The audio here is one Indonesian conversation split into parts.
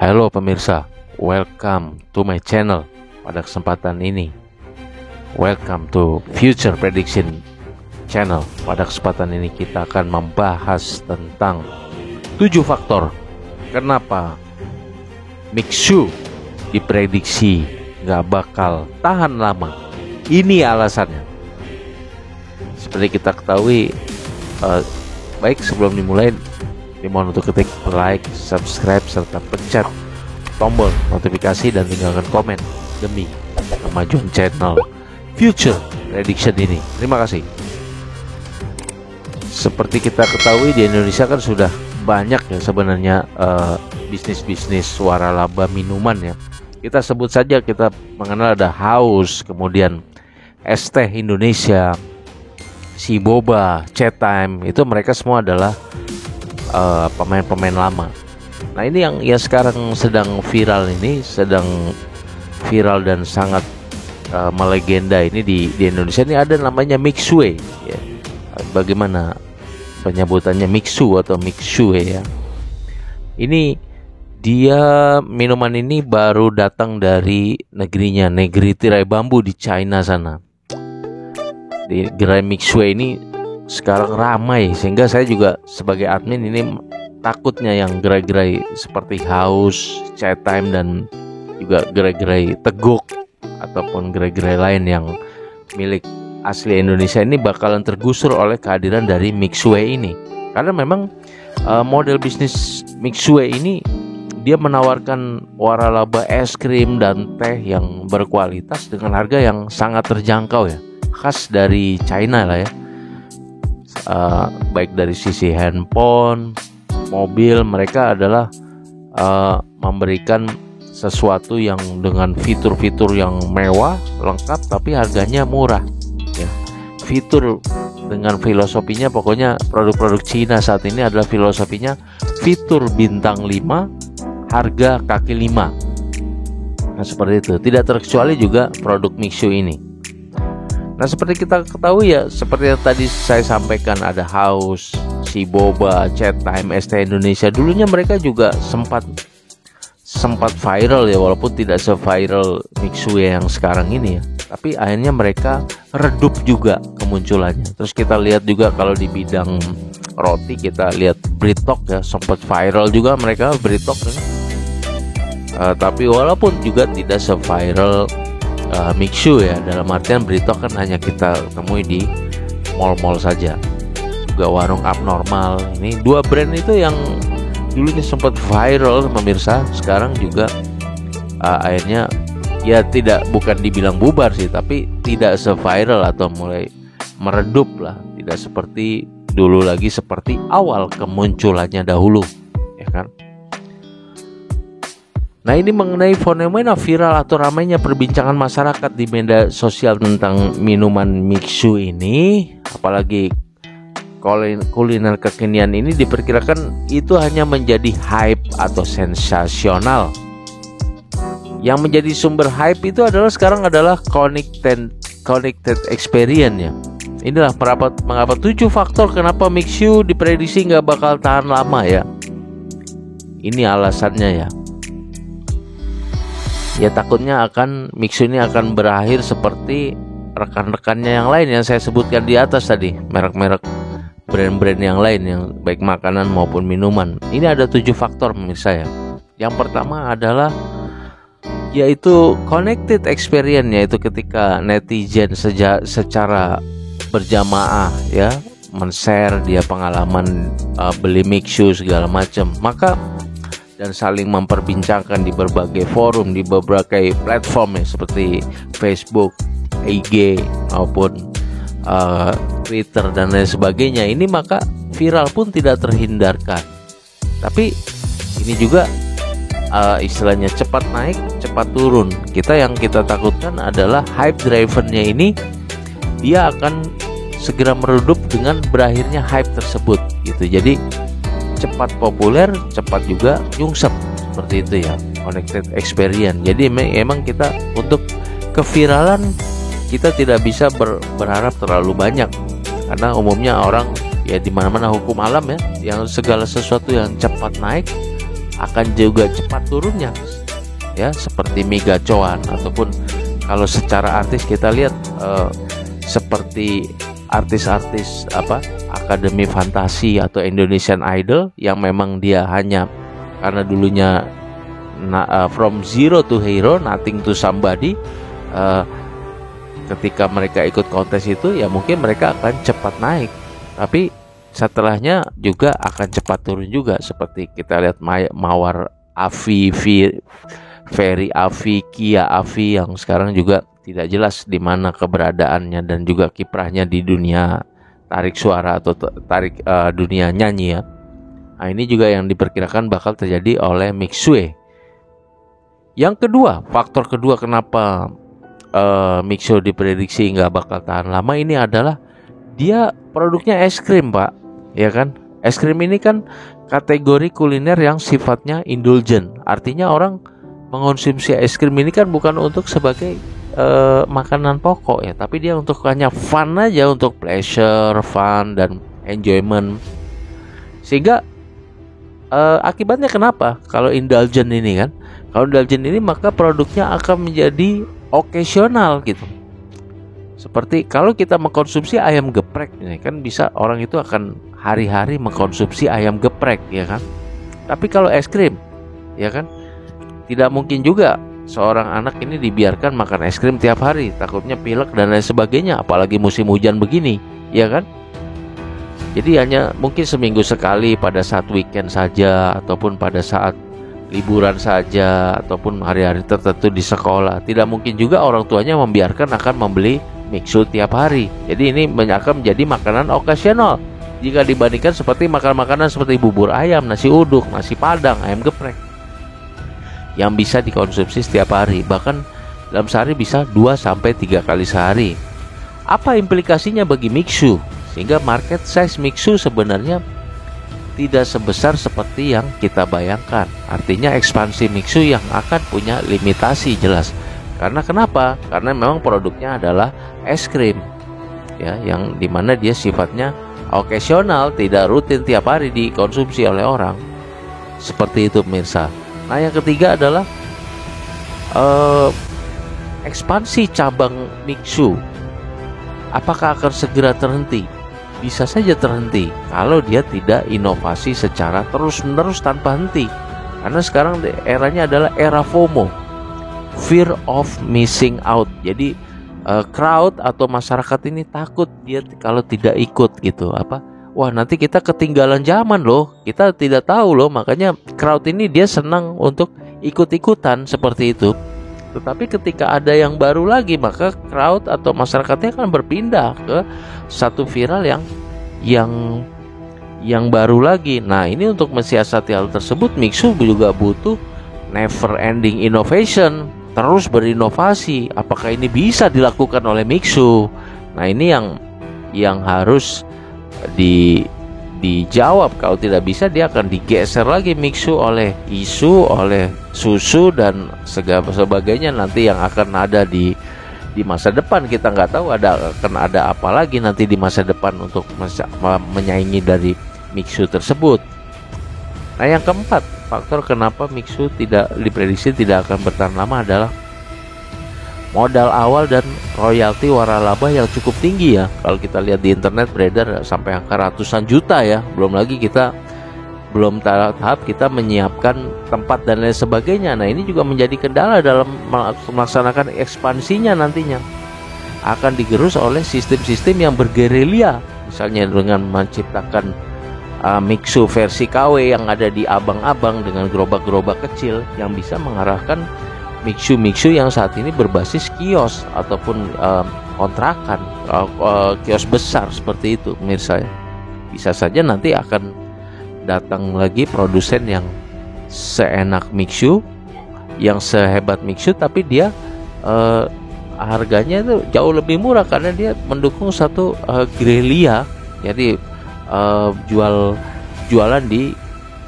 Halo pemirsa, welcome to my channel. Pada kesempatan ini, welcome to Future Prediction Channel. Pada kesempatan ini kita akan membahas tentang 7 faktor kenapa Mixu diprediksi gak bakal tahan lama. Ini alasannya. Seperti kita ketahui, baik sebelum dimulai, dimohon untuk ketik like, subscribe, serta pencet tombol notifikasi dan tinggalkan komen demi kemajuan channel Future Prediction ini. Terima kasih. Seperti kita ketahui, di Indonesia kan sudah banyak ya sebenarnya bisnis-bisnis waralaba minuman ya. Kita sebut saja, kita mengenal ada Haus, kemudian ST Indonesia, Si Boba, Chat Time. Itu mereka semua adalah pemain-pemain lama. Nah, ini yang sekarang sedang viral dan sangat melegenda ini di Indonesia. Ini ada namanya Mixue ya. Bagaimana penyebutannya, Mixu atau Mixue ya. Ini dia, minuman ini baru datang dari negeri tirai bambu di China sana. Di gerai Mixue ini sekarang ramai, sehingga saya juga sebagai admin ini takutnya yang gerai-gerai seperti Haus, Chat Time, dan juga gerai-gerai Teguk ataupun gerai-gerai lain yang milik asli Indonesia ini bakalan tergusur oleh kehadiran dari Mixue ini. Karena memang model bisnis Mixue ini, dia menawarkan waralaba es krim dan teh yang berkualitas dengan harga yang sangat terjangkau ya, khas dari China lah ya. Baik dari sisi handphone, mobil, mereka adalah memberikan sesuatu yang dengan fitur-fitur yang mewah, lengkap, tapi harganya murah ya. Fitur dengan filosofinya, pokoknya produk-produk Cina saat ini adalah filosofinya fitur bintang 5, harga kaki 5. Nah, seperti itu. Tidak terkecuali juga produk Mixu ini. Nah, seperti kita ketahui ya, seperti yang tadi saya sampaikan, ada Haus, Si Boba, Chat Time, ST Indonesia. Dulunya mereka juga sempat viral ya, walaupun tidak se-viral Mixu yang sekarang ini ya. Tapi akhirnya mereka redup juga kemunculannya. Terus kita lihat juga kalau di bidang roti, kita lihat Britok ya, sempat viral juga mereka Britok ya. Tapi walaupun juga tidak se-viral Mixu ya, dalam artian Britok kan hanya kita temui di mall-mall saja. Juga warung abnormal. Ini dua brand itu yang dulunya sempat viral pemirsa, sekarang juga akhirnya ya bukan dibilang bubar sih, tapi tidak se-viral atau mulai meredup lah, tidak seperti dulu lagi, seperti awal kemunculannya dahulu ya kan. Nah, ini mengenai fenomena viral atau ramainya perbincangan masyarakat di media sosial tentang minuman Mixu ini. Apalagi kuliner kekinian ini diperkirakan itu hanya menjadi hype atau sensasional. Yang menjadi sumber hype itu sekarang adalah connected experience ya. Inilah mengapa 7 faktor kenapa Mixu diprediksi nggak bakal tahan lama ya. Ini alasannya ya. Ya, takutnya Mixu ini akan berakhir seperti rekan-rekannya yang lain yang saya sebutkan di atas tadi, merek-merek brand-brand yang lain yang baik makanan maupun minuman. Ini ada 7 faktor pemirsa ya. Yang pertama adalah yaitu connected experience, yaitu ketika netizen secara berjamaah ya men-share dia pengalaman beli Mixu segala macam, maka dan saling memperbincangkan di berbagai forum, di berbagai platform ya, seperti Facebook, IG maupun Twitter dan lain sebagainya. Ini maka viral pun tidak terhindarkan. Tapi ini juga istilahnya cepat naik, cepat turun. Yang kita takutkan adalah hype drivernya ini, dia akan segera meredup dengan berakhirnya hype tersebut gitu. Jadi cepat populer, cepat juga nyungsep, seperti itu ya, connected experience. Jadi memang kita untuk keviralan kita tidak bisa berharap terlalu banyak, karena umumnya orang ya di mana-mana hukum alam ya, yang segala sesuatu yang cepat naik akan juga cepat turunnya, ya, seperti Migacoan ataupun kalau secara artis kita lihat seperti artis-artis Akademi Fantasi atau Indonesian Idol yang memang dia hanya karena dulunya from zero to hero, nothing to somebody. Ketika mereka ikut kontes itu ya mungkin mereka akan cepat naik, tapi setelahnya juga akan cepat turun juga, seperti kita lihat Mawar Afi, Ferry Afi, Kia Afi yang sekarang juga tidak jelas di mana keberadaannya dan juga kiprahnya di dunia tarik suara atau dunia nyanyi ya. Nah, ini juga yang diperkirakan bakal terjadi oleh Mixue. Yang kedua, faktor kedua kenapa Mixue diprediksi nggak bakal tahan lama ini adalah dia produknya es krim, Pak, ya kan? Es krim ini kan kategori kuliner yang sifatnya indulgen, artinya orang mengonsumsi es krim ini kan bukan untuk sebagai makanan pokok ya, tapi dia untuk hanya fun aja, untuk pleasure, fun dan enjoyment. Sehingga akibatnya kenapa? Kalau indulgen ini kan, kalau indulgen ini maka produknya akan menjadi occasional gitu. Seperti kalau kita mengkonsumsi ayam geprek ini kan bisa orang itu akan hari-hari mengkonsumsi ayam geprek ya kan. Tapi kalau es krim ya kan tidak mungkin juga seorang anak ini dibiarkan makan es krim tiap hari, takutnya pilek dan lain sebagainya, apalagi musim hujan begini ya kan. Jadi hanya mungkin seminggu sekali pada saat weekend saja ataupun pada saat liburan saja ataupun hari-hari tertentu di sekolah. Tidak mungkin juga orang tuanya membiarkan akan membeli Mixue tiap hari. Jadi ini akan menjadi makanan okasional jika dibandingkan seperti makanan-makanan seperti bubur ayam, nasi uduk, nasi padang, ayam geprek yang bisa dikonsumsi setiap hari, bahkan dalam sehari bisa 2-3 kali sehari. Apa implikasinya bagi Mixue? Sehingga market size Mixue sebenarnya tidak sebesar seperti yang kita bayangkan. Artinya ekspansi Mixue yang akan punya limitasi jelas. Karena kenapa? Karena memang produknya adalah es krim ya, yang dimana dia sifatnya occasional, tidak rutin tiap hari dikonsumsi oleh orang. Seperti itu pemirsa. Nah yang ketiga adalah ekspansi cabang Mixue. Apakah akan segera terhenti? Bisa saja terhenti kalau dia tidak inovasi secara terus-menerus tanpa henti. Karena sekarang eranya adalah era FOMO, fear of missing out. Jadi crowd atau masyarakat ini takut dia kalau tidak ikut gitu. Wah nanti kita ketinggalan zaman loh, kita tidak tahu loh. Makanya crowd ini dia senang untuk ikut-ikutan seperti itu. Tetapi ketika ada yang baru lagi, maka crowd atau masyarakatnya akan berpindah ke satu viral yang baru lagi. Nah ini untuk mensiasati hal tersebut, Mixue juga butuh never ending innovation, terus berinovasi. Apakah ini bisa dilakukan oleh Mixue? Nah ini yang harus dijawab. Kalau tidak bisa, dia akan digeser lagi Mixue oleh isu, oleh susu dan sebagainya nanti yang akan ada di masa depan. Kita nggak tahu akan ada apa lagi nanti di masa depan untuk menyaingi dari Mixue tersebut. Nah yang keempat, faktor kenapa Mixue tidak diprediksi tidak akan bertahan lama adalah modal awal dan royalti waralaba yang cukup tinggi ya. Kalau kita lihat di internet beredar sampai angka ratusan juta ya. Belum lagi kita belum tahap kita menyiapkan tempat dan lain sebagainya. Nah ini juga menjadi kendala dalam melaksanakan ekspansinya nantinya. Akan digerus oleh sistem-sistem yang bergerilya, misalnya dengan menciptakan Mixue versi KW yang ada di abang-abang dengan gerobak-gerobak kecil yang bisa mengarahkan Mixue yang saat ini berbasis kios ataupun kontrakan, kios besar seperti itu pemirsa. Bisa saja nanti akan datang lagi produsen yang seenak Mixue, yang sehebat Mixue, tapi dia harganya itu jauh lebih murah karena dia mendukung satu gerilya. Jadi jualan di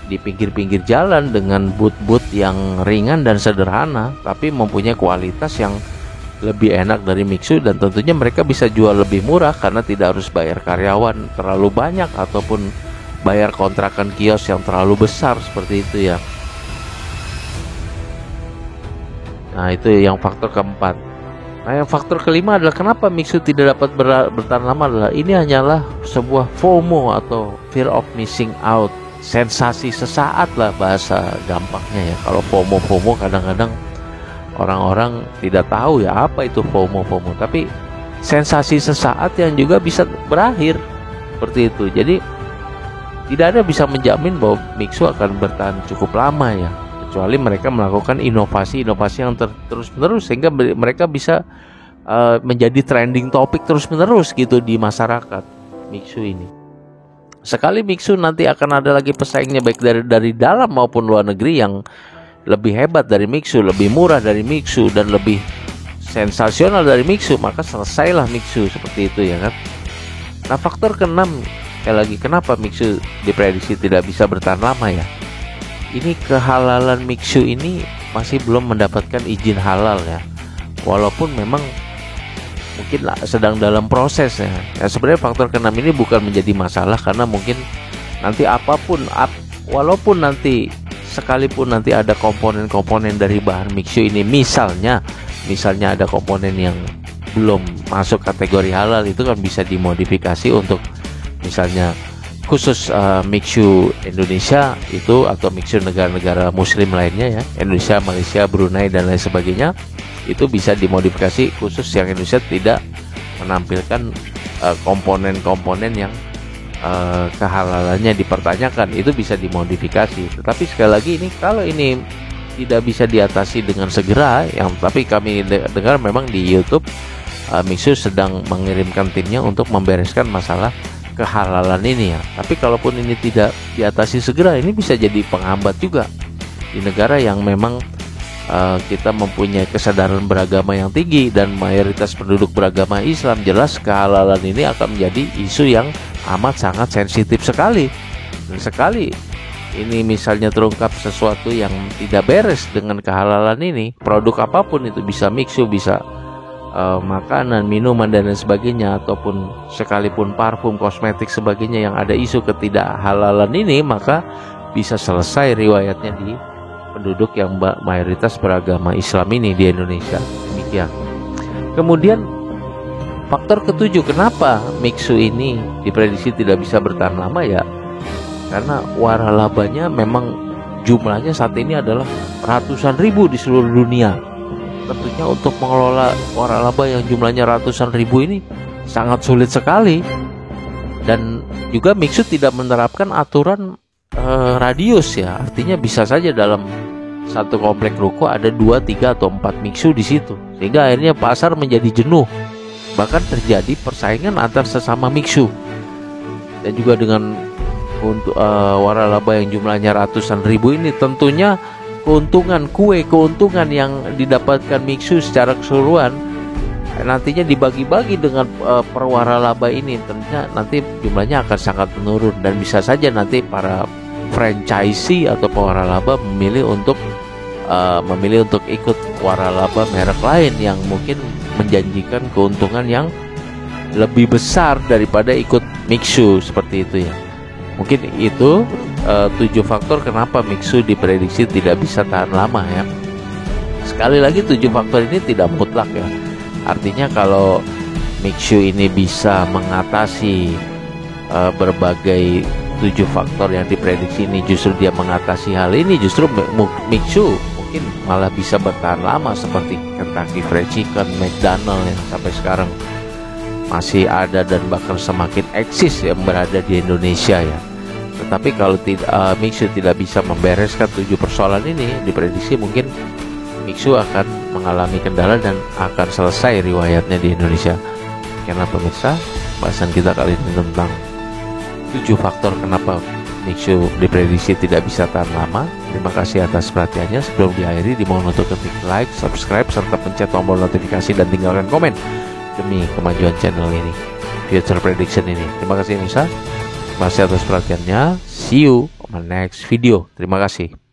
pinggir-pinggir jalan dengan booth-booth yang ringan dan sederhana, tapi mempunyai kualitas yang lebih enak dari Mixue, dan tentunya mereka bisa jual lebih murah karena tidak harus bayar karyawan terlalu banyak ataupun bayar kontrakan kios yang terlalu besar seperti itu ya. Nah, itu yang faktor keempat. Nah, yang faktor kelima adalah kenapa Mixu tidak dapat bertahan lama adalah ini hanyalah sebuah FOMO atau fear of missing out, sensasi sesaat lah bahasa gampangnya ya. Kalau FOMO kadang-kadang orang-orang tidak tahu ya apa itu FOMO, tapi sensasi sesaat yang juga bisa berakhir seperti itu. Jadi tidak ada bisa menjamin bahwa Mixu akan bertahan cukup lama ya, kecuali mereka melakukan inovasi yang terus-menerus sehingga mereka bisa menjadi trending topik terus-menerus gitu di masyarakat Mixu ini. Sekali Mixu nanti akan ada lagi pesaingnya baik dari dalam maupun luar negeri yang lebih hebat dari Mixu, lebih murah dari Mixu, dan lebih sensasional dari Mixu, maka selesailah Mixu seperti itu ya kan. Nah, faktor keenam, sekali lagi, kenapa Mixu diprediksi tidak bisa bertahan lama ya? Ini kehalalan Mixu ini masih belum mendapatkan izin halal ya. Walaupun memang mungkin sedang dalam proses ya. Ya sebenarnya faktor keenam ini bukan menjadi masalah karena mungkin nanti walaupun nanti sekalipun nanti ada komponen-komponen dari bahan Mixu ini, misalnya ada komponen yang belum masuk kategori halal, itu kan bisa dimodifikasi untuk misalnya khusus Mixu Indonesia itu atau Mixu negara-negara muslim lainnya ya, Indonesia, Malaysia, Brunei dan lain sebagainya, itu bisa dimodifikasi khusus yang Indonesia tidak menampilkan komponen-komponen yang kehalalannya dipertanyakan, itu bisa dimodifikasi. Tetapi sekali lagi ini kalau ini tidak bisa diatasi dengan segera, tapi kami dengar memang di YouTube Mixu sedang mengirimkan timnya untuk membereskan masalah kehalalan ini ya. Tapi kalaupun ini tidak diatasi segera, ini bisa jadi penghambat juga di negara yang memang kita mempunyai kesadaran beragama yang tinggi dan mayoritas penduduk beragama Islam. Jelas kehalalan ini akan menjadi isu yang amat sangat sensitif sekali. Dan sekali ini misalnya terungkap sesuatu yang tidak beres dengan kehalalan ini, produk apapun itu, bisa Mixu, bisa makanan, minuman dan lain sebagainya, ataupun sekalipun parfum, kosmetik sebagainya yang ada isu ketidakhalalan ini, maka bisa selesai riwayatnya di penduduk yang mayoritas beragama Islam ini di Indonesia. Demikian. Kemudian faktor ketujuh, kenapa Mixu ini diprediksi tidak bisa bertahan lama ya? Karena waralabanya memang jumlahnya saat ini adalah ratusan ribu di seluruh dunia. Tentunya untuk mengelola waralaba yang jumlahnya ratusan ribu ini sangat sulit sekali. Dan juga Mixu tidak menerapkan aturan radius ya, artinya bisa saja dalam satu komplek ruko ada 2, 3 atau 4 Mixu di situ, sehingga akhirnya pasar menjadi jenuh, bahkan terjadi persaingan antar sesama Mixu. Dan juga dengan untuk waralaba yang jumlahnya ratusan ribu ini, tentunya keuntungan yang didapatkan Mixu secara keseluruhan nantinya dibagi-bagi dengan per waralaba ini, tentunya nanti jumlahnya akan sangat menurun, dan bisa saja nanti para franchisee atau waralaba memilih untuk ikut waralaba merek lain yang mungkin menjanjikan keuntungan yang lebih besar daripada ikut Mixu seperti itu ya. Mungkin itu 7 faktor kenapa Mixu diprediksi tidak bisa tahan lama ya. Sekali lagi 7 faktor ini tidak mutlak ya. Artinya kalau Mixu ini bisa mengatasi berbagai 7 faktor yang diprediksi ini, justru dia mengatasi hal ini, justru Mixu mungkin malah bisa bertahan lama seperti Kentucky Fried Chicken, McDonald yang sampai sekarang masih ada dan bahkan semakin eksis yang berada di Indonesia ya. Tetapi kalau Mixu tidak bisa membereskan 7 persoalan ini, diprediksi mungkin Mixu akan mengalami kendala dan akan selesai riwayatnya di Indonesia. Karena pemirsa, bahasan kita kali ini tentang 7 faktor kenapa Mixu diprediksi tidak bisa tahan lama. Terima kasih atas perhatiannya. Sebelum diakhiri, dimohon untuk klik like, subscribe, serta pencet tombol notifikasi dan tinggalkan komen demi kemajuan channel ini, Future Prediction ini. Terima kasih pemirsa. Terima kasih atas perhatiannya. See you on my next video. Terima kasih.